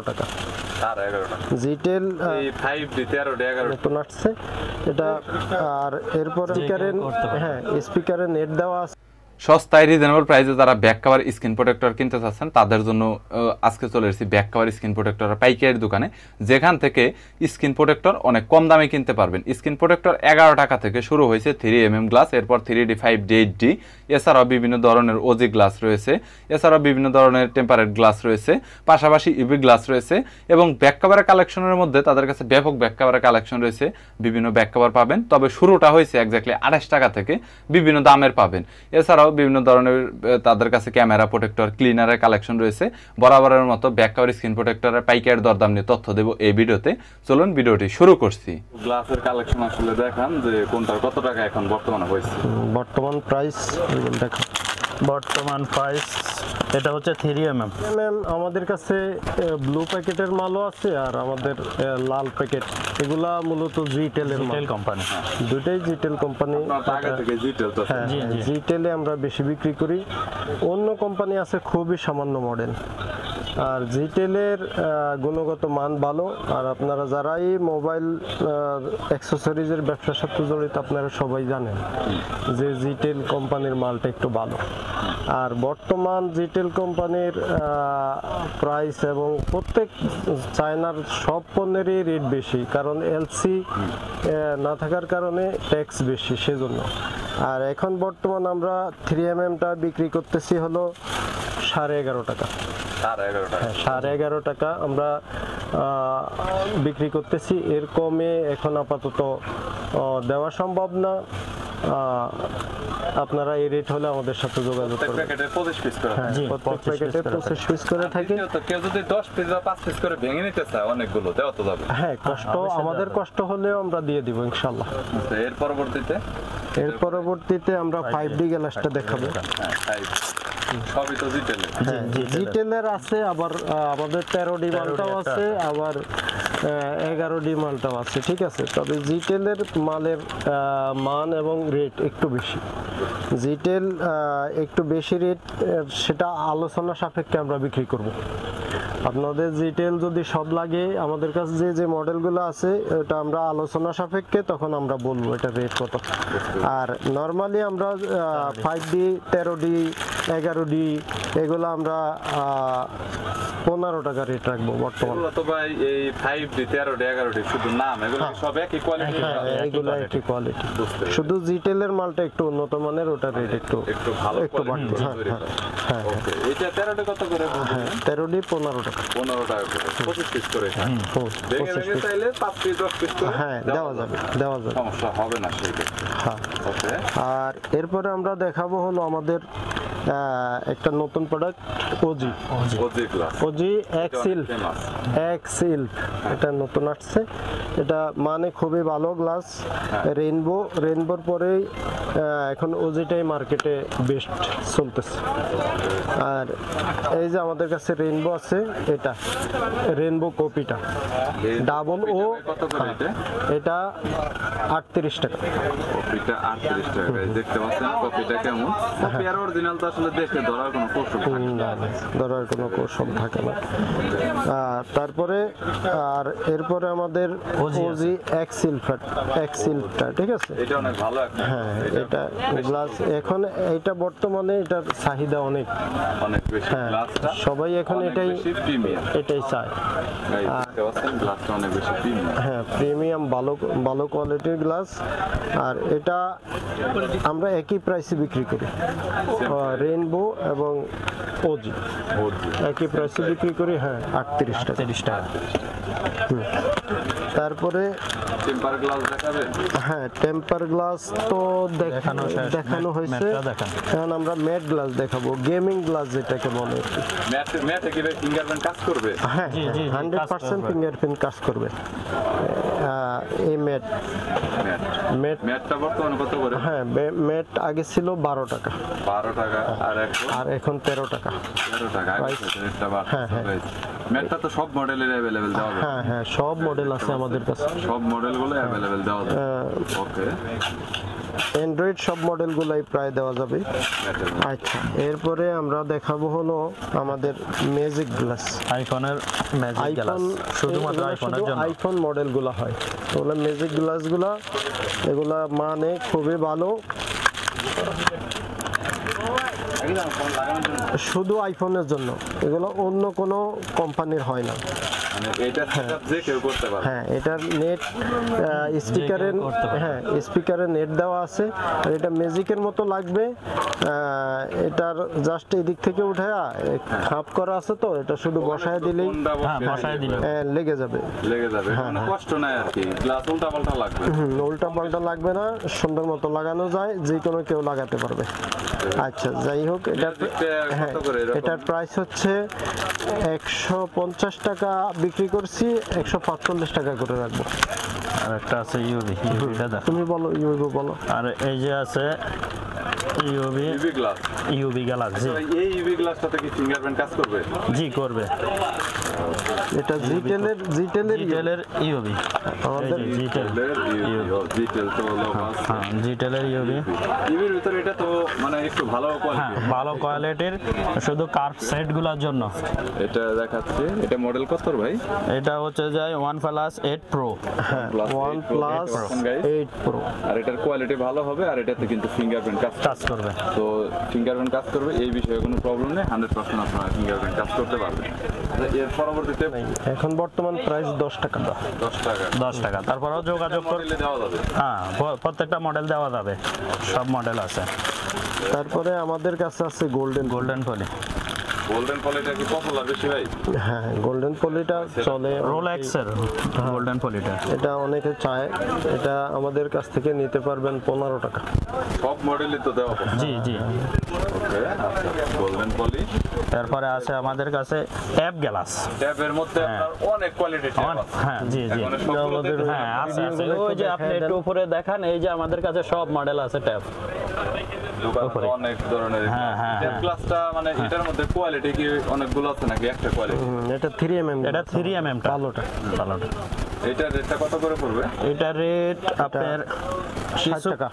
টাকা। আর 11 টাকা জিটেল এই 5D 13D 11 নতুন আসছে এটা। আর এরপর স্পিকারে নেট দেওয়া আছে। সস্তায় রিজনেবল প্রাইসে যারা ব্যাক কভার স্ক্রিন প্রোটেক্টর কিনতে চাচ্ছেন তাদের জন্য আজকে চলে এসেছি ব্যাক কভার স্ক্রিন প্রোটেক্টর পাইকারি দোকানে, যেখান থেকে স্ক্রিন প্রোটেক্টর অনেক কম দামে কিনতে পারবেন। স্ক্রিন প্রোটেক্টর 11 টাকা থেকে শুরু হয়েছে 3mm গ্লাস, এরপর 3D 5D 8D, এছাড়াও বিভিন্ন ধরনের ওজি গ্লাস রয়েছে, এছাড়াও বিভিন্ন ধরনের টেম্পারেট গ্লাস রয়েছে, পাশাপাশি ইউভি গ্লাস রয়েছে এবং ব্যাক কভারের কালেকশনের মধ্যে তাদের কাছে ব্যাপক ব্যাক কভারের কালেকশন রয়েছে। বিভিন্ন ব্যাক কভার পাবেন, তবে শুরুটা হয়েছে এক্স্যাক্টলি 28 টাকা থেকে, বিভিন্ন দামের পাবেন। এছাড়াও বিভিন্ন ধরনের তাদের কাছে ক্যামেরা প্রোটেক্টর ক্লিনারের কালেকশন রয়েছে। বরাবরের মতো ব্যাক কভার স্ক্রিন প্রোটেক্টরের পাইকারি দরদাম নিয়ে তথ্য দেব এই ভিডিওতে। চলুন ভিডিওটি শুরু করছি। গ্লাসের কালেকশন আসলে দেখান যে কোনটার কত টাকা এখন বর্তমানে হয়েছে। বর্তমান প্রাইস দেখো। বর্তমান প্রাইস এটা হচ্ছে 3mm। আমাদের কাছে ব্লু প্যাকেটের মালও আছে আর আমাদের লাল প্যাকেট, এগুলা মূলত জিটেলের মাল কোম্পানি, দুটাই জিটেল কোম্পানি। আগে থেকে জিটেল তো হ্যাঁ, জিটেলে আমরা বেশি বিক্রি করি। অন্য কোম্পানি আছে খুবই সামান্য মডেল। আর জিটেলের গুণগত মান ভালো। আর আপনারা যারাই মোবাইল অ্যাক্সেসরিজের ব্যবসার সাথে জড়িত আপনারা সবাই জানেন যে জিটেল কোম্পানির মালটা একটু ভালো। আর বর্তমান জিটেল কোম্পানির প্রাইস এবং প্রত্যেক চায়নার সব পণ্যেরই রেট বেশি, কারণ এলসি না থাকার কারণে ট্যাক্স বেশি সেজন্য। আর এখন বর্তমান আমরা 3mmটা বিক্রি করতেছি হলো 11.5 টাকা। 11.5 টাকা আমরা বিক্রি করতেছি। এর কমে এখন আপাতত দেওয়া সম্ভব না। আপনারা এই রেট হলে আমাদের সাথে যোগাযোগ করবেন। প্যাকেটে 25 পিস করে হ্যাঁ, প্রত্যেক প্যাকেটে 25 পিস করে থাকে। তো কেউ যদি 10 পিস বা 5 পিস করে ভেঙে নিতে চায় অনেকগুলো দেওয়া তো যাবে। হ্যাঁ, কষ্ট আমাদের কষ্ট হলেও আমরা দিয়ে দিব ইনশাআল্লাহ। এর পরবর্তীতে আমরা 5D গ্লাসটা দেখাবো। সবই তো জিটেলের। হ্যাঁ, জিটেলের আছে, আবার আমাদের 13D মালটাও আছে, আবার 11D মালটাও আছে। ঠিক আছে, তবে জিটেলের মালের মান এবং রেট একটু বেশি। জিটেল একটু বেশি রেট, সেটা আলোচনা সাপেক্ষে আমরা বিক্রি করব। আপনাদের জিটেল যদি সব লাগে, আমাদের কাছে যে মডেলগুলো আছে ওটা আমরা আলোচনা সাপেক্ষে তখন আমরা বলবো এটা রেট কত। আর নর্মালি আমরা 5D 13D 11D এগুলো আমরা 15 টাকা রেট রাখবো বর্তমানে। তো ভাই এই 5D 13D 11D শুধু নাম, এগুলো সব একই কোয়ালিটি? হ্যাঁ, এগুলো একই কোয়ালিটি, শুধু জিটেলের মালটা একটু উন্নত মানের, ওটা রেট একটু ভালো একটু বাড়বে। হ্যাঁ, ওকে। এটা 13D কত করে? হ্যাঁ, 13D 15 টাকা। 15 টাকা করে 25 পিস করে। ভেঙে চাইলে 5 পিস 10 পিস করে হ্যাঁ দেওয়া যাবে, সমস্যা হবে না সেই। হ্যাঁ, ওকে। আর এরপরে আমরা দেখাবো হলো আমাদের একটা নতুন প্রোডাক্ট ওজি এক্সিল। এটা নতুন আসছে, এটা মানে খুবই ভালো গ্লাস। রেইনবোর পরেই এখন ওজিটাই মার্কেটে বেস্ট চলতেছে। আর এই যে আমাদের কাছে রেইনবো আছে, এটা রেইনবো কপিটা ডাবল ও, এটা 38 টাকা। কপিটা 38 টাকা। দেখতে পাচ্ছেন কপিটা কেমন? কপি আর অরিজিনাল তো আসলে দেখে ধরার কোনো কৌশল থাকে না। ধরার কোনো কৌশল থাকে না। তারপরে আর এরপরে আমাদের ওজি এক্সিলটা, ঠিক আছে, এটা অনেক ভালো একটা। হ্যাঁ, এটা গ্লাস এখন এটা বর্তমানে এটার চাহিদা অনেক বেশি। হ্যাঁ, সবাই এখন এটাই চায়। দেখতে পাচ্ছেন গ্লাসটা অনেক বেশি প্রিমিয়াম। হ্যাঁ, প্রিমিয়াম ভালো কোয়ালিটির গ্লাস। আর এটা আমরা একই প্রাইসে বিক্রি করি, রেইনবো এবং ওজি একই প্রাইসে বিক্রি করি। হ্যাঁ, 38 টাকা। তারপরে টেম্পার গ্লাস দেখাবেন? হ্যাঁ, টেম্পার গ্লাস তো দেখানো হয়েছে। এখন আমরা ম্যাট গ্লাস দেখাবো, গেমিং গ্লাস যেটাকে বলে। ম্যাটে কি ফিঙ্গারপ্রিন্ট কাজ করবে? হ্যাঁ, 100% ফিঙ্গারপ্রিন্ট কাজ করবে এই ম্যাটটা বর্তমানে কত করে? হ্যাঁ, ম্যাট আগে ছিল 12 টাকা। আর এখন 13 টাকা। ম্যাটটা তো সব মডেলের अवेलेबल দেওয়া যাবে? হ্যাঁ, সব মডেল আছে আমাদের কাছে, সব মডেলগুলো अवेलेबल দেওয়া যাবে। ওকে। অ্যান্ড্রয়েড সব মডেলগুলাই প্রায় দেওয়া যাবে। আচ্ছা, এরপরে আমরা দেখাবো হলো আমাদের ম্যাজিক গ্লাস। আইফোনের ম্যাজিক গ্লাস শুধুমাত্র আইফোনের জন্য। আইফোন মডেলগুলো হয় ওগুলো ম্যাজিক গ্লাসগুলো, এগুলা মানে খুবই ভালো, শুধু আইফোনের জন্য, এগুলো অন্য কোনো কোম্পানির হয় না। মানে এটা সেটআপ যে কেউ করতে পারে। হ্যাঁ, এটার নেট স্পিকারের, হ্যাঁ স্পিকারের নেট দেওয়া আছে। আর এটা ম্যাজিকের মতো লাগবে, এটার জাস্ট এদিক থেকে উঠে খাপ করা আছে, তো এটা শুধু বসায় দিলেই হ্যাঁ বসায় দিলে লেগে যাবে। কোনো কষ্ট নাই আর কি, গ্লাস উল্টা পাল্টা লাগবে। উল্টা পাল্টা লাগবে না, সুন্দর মতো লাগানো যায়, যে কোনো কেউ লাগাতে পারবে। আচ্ছা, যাই হোক, হ্যাঁ এটার প্রাইস হচ্ছে 150 টাকা বিক্রি করছি, 145 টাকা করে রাখবো। আর একটা আছে ইউভি, এটা দেখো তুমি বলো, ইউবি বলো। আর এই যে আছে ইউভি গ্লাস, ইউভি গ্লাস। জি এই ইউভি গ্লাসটাতে কি ফিঙ্গারপ্রিন্ট কাজ করবে? জি করবে। এটা জিটেলের ইউভি, আমাদের জিটেল তো হলো হ্যাঁ জিটেলের ইউভি। ইউভির ভিতরে এটা তো মানে একটু ভালো হ্যাঁ কোয়ালিটি, ভালো কোয়ালিটির, শুধু কার্ভ সেটগুলোর জন্য। এটা দেখাচ্ছে। এটা মডেল কত ভাই? এটা হচ্ছে যায় OnePlus 8 Pro। OnePlus 8 Pro। আর এটার কোয়ালিটি ভালো হবে, আর এটাতে কিন্তু ফিঙ্গারপ্রিন্ট কাজ করবে। তো ফিঙ্গারপ্রিন্ট কাজ করবে, এই বিষয়ে কোনো প্রবলেম নেই, 100% আপনারা ফিঙ্গারপ্রিন্ট কাজ করতে পারবেন। এর পরবর্তীতে এখন বর্তমান প্রাইস 10 টাকা। 10 টাকা। তারপরেও যোগাযোগ করলে দেওয়া যাবে। হ্যাঁ প্রত্যেকটা মডেল দেওয়া যাবে, সব মডেল আছে। তারপরে আমাদের কাছে আছে গোল্ডেন পলি। গোল্ডেন পলিটা কি পপুলার বেশি ভাই? হ্যাঁ, গোল্ডেন পলিটা চলে, রোলেক্সের গোল্ডেন পলিটা, এটা অনেকে চায়। এটা আমাদের কাছ থেকে নিতে পারবেন 15 টাকা। সব মডেলই তো দেওয়া হবে। জি জি। ওকে, গোল্ডেন পলি। তারপরে আছে আমাদের কাছে ট্যাব গ্লাস। ট্যাবের মধ্যে আপনার অনেক কোয়ালিটি ট্যাব আছে। হ্যাঁ জি জি, হ্যাঁ আছে আছে। ওই যে আপনি একটু উপরে দেখান, এই যে আমাদের কাছে সব মডেল আছে ট্যাব। অনেক ধরনের ট্যাব গ্লাসটা, মানে এটার মধ্যে কোয়ালিটি কি অনেকগুলো আছে নাকি একটা কোয়ালিটি? এটা 3mm, এটা 3mm টা ভালোটা। এটার রেটটা কত করে পড়বে? এটা রেট আপনার 60 টাকা।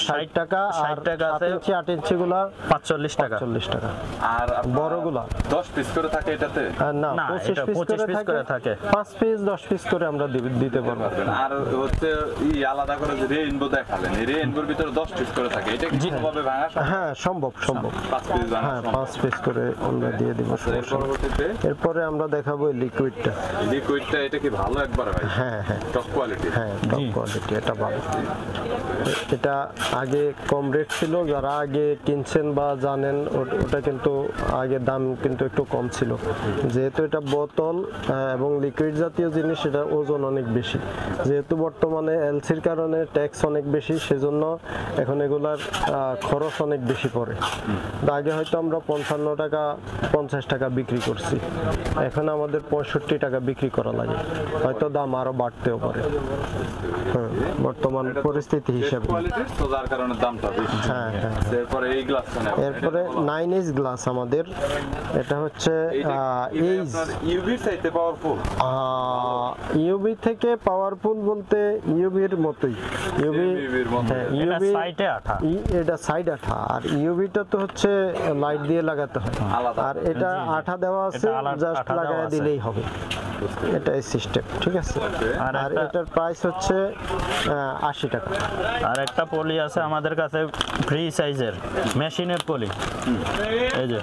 60 টাকা। 60 টাকা আছে। 8 ইঞ্চি গুলা 45 টাকা। 40 টাকা। আর বড়গুলা 10 পিস করে থাকে এটাতে? না, না, 25 এটা পিস 25 পিস করে থাকে। 5 পিস 10 পিস করে আমরা দিতে পারবো। আর হচ্ছে আলাদা করে যে রেইনবো দেখালেন, এই রেইনবোর ভিতরে 10 পিস করে থাকে, এটা কি ভাবে ভাঙা সম্ভব? হ্যাঁ, সম্ভব। 5 পিস ভাঙা হ্যাঁ, সম্ভব। 5 পিস করে আমরা দিয়ে দিব। এর পরবর্তীতে এরপরে আমরা দেখাবো লিকুইডটা। লিকুইডটা, এটা কি ভালো একবার ভাই? হ্যাঁ, টপ কোয়ালিটি। হ্যাঁ, টপ কোয়ালিটি, এটা ভালো। এটা আগে কম রেট ছিল, যারা আগে কিনছেন বা জানেন, ওটা কিন্তু আগে দাম কিন্তু একটু কম ছিল। যেহেতু এটা বোতল এবং লিকুইড জাতীয় জিনিস, এটা ওজন অনেক বেশি। যেহেতু বর্তমানে এলসির কারণে ট্যাক্স অনেক বেশি, সেজন্য এখন এগুলার খরচ অনেক বেশি পড়ে। আগে হয়তো আমরা 55 টাকা 50 টাকা বিক্রি করছি, এখন আমাদের 65 টাকা বিক্রি করা লাগে, হয়তো দাম আরো বাড়তেও পারে। বর্তমান পরিস্থিতি হিসাবে। তো যার কারণে দামটা বেশি। হ্যাঁ। এরপরে এই গ্লাসটা নেব। এরপরে 9H গ্লাস আমাদের, এটা হচ্ছে ইউভি চাইতে পাওয়ারফুল। ইউবি থেকে পাওয়ারফুল বলতে ইউবির মতোই। ইউবি, হ্যাঁ, ইউবি সাইডে আঠা, এটা সাইড আঠা। আর ইউবিটা তো হচ্ছে লাইট দিয়ে লাগাতে হয়, আর এটা আঠা দেওয়া আছে, জাস্ট লাগায় দিলেই হবে। এটাই সিস্টেম, ঠিক আছে। আর এটার প্রাইস হচ্ছে 80 টাকা। আর একটা পলি আছে আমাদের কাছে ফ্রি সাইজের মেশিনের পলি, এই যে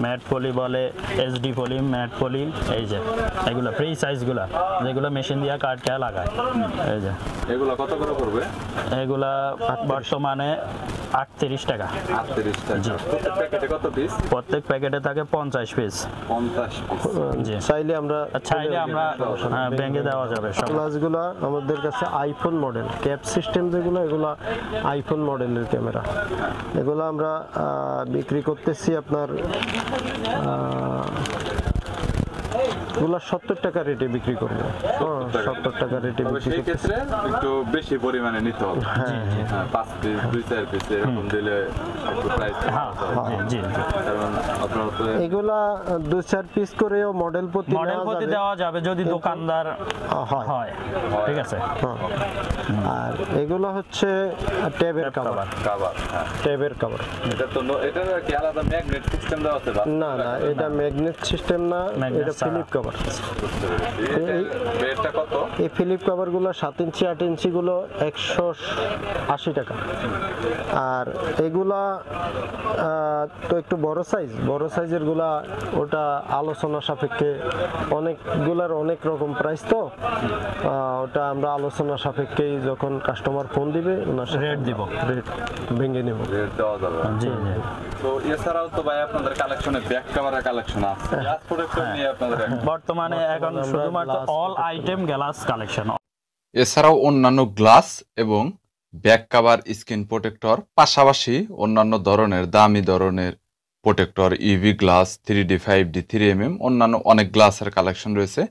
ম্যাট পলি বলে, এসডি পলি, ম্যাট পলি, এই যে এগুলো ফ্রি সাইজগুলা, যেগুলো মেশিন দিয়ে কাটতে লাগায়। এই যে এগুলো কত করে পড়বে? এগুলা বর্তমানে 38 টাকা। 38 টাকা। প্রত্যেক প্যাকেটে কত পিস? প্রত্যেক প্যাকেটে থাকে 50 পিস। 50 পিস। জি, চাইলে আমরা ব্যাংকে দেওয়া যাবে সব। গ্লাসগুলো আমাদের কাছে আইফোন মডেল, ক্যাপ সিস্টেম যেগুলো, এগুলো আইফোন মডেলের ক্যামেরা। এগুলো আমরা বিক্রি করতেছি আপনার এগুলা 70 টাকা রেটে বিক্রি করবো। 70 টাকা রেটে তবে বিক্রি সেই করবো। ক্ষেত্রে একটু বেশি পরিমাণে নিতে হবে। হ্যাঁ, 5 পিস 2-4 পিস এরকম দিলে একটু প্রাইস হ্যাঁ জি জি কারণ আপনারা তো এগুলা 2-4 পিস করেও মডেল প্রতি মডেল নেওয়া প্রতি যাবে। দেওয়া যাবে যদি দোকানদার হয়। হয়, ঠিক আছে। হ্যাঁ। আর এগুলো হচ্ছে ট্যাবের কভার। খাবার, হ্যাঁ ট্যাবের কভার। এটা তো এটা কি আলাদা ম্যাগনেট সিস্টেম দেওয়া আছে বা না না, এটা ম্যাগনেট সিস্টেম না, Magnet এটা ছাড়া। Flip cover. রেটটা কত? এই ফিলিপ কভারগুলো 7 ইঞ্চি 8 ইঞ্চি গুলো 180 টাকা। আর এগুলা তো একটু বড় সাইজের গুলা ওটা আলোচনা সাপেক্ষে, অনেকগুলার অনেক রকম প্রাইস তো ওটা আমরা আলোচনা সাপেক্ষেই যখন কাস্টমার ফোন দিবে ওনার সাথে রেট দিব। রেট ভেঙে নেব। রেট দেওয়া যাবে। জি জি। তো এছাড়াও তো ভাই আপনাদের কালেকশনে ব্যাক কভারের কালেকশন আছে। গ্লাস প্রোটেক্টর নিয়ে আপনাদের বর্তমানে এখন আমরা শুধুমাত্র glass all item glass collection. এছাড়াও অন্যান্য গ্লাস এবং ব্যাক কাভার, স্ক্রিন প্রোটেক্টর, পাশাপাশি অন্যান্য ধরনের দামি ধরনের protector, EV glass, 3D 5D 3mm অন্যান্য অনেক গ্লাসের কালেকশন রয়েছে।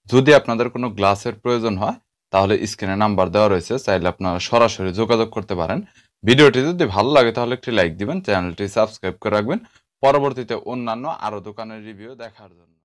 যদি আপনাদের কোনো গ্লাসের প্রয়োজন হয় তাহলে স্ক্রিনে নাম্বার দেওয়া রয়েছে, চাইলে আপনারা সরাসরি যোগাযোগ করতে পারেন। ভিডিওটি যদি ভালো লাগে তাহলে একটি লাইক দিবেন, চ্যানেলটি সাবস্ক্রাইব করে রাখবেন পরবর্তীতে অন্যান্য আরও দোকানের রিভিউ দেখার জন্য।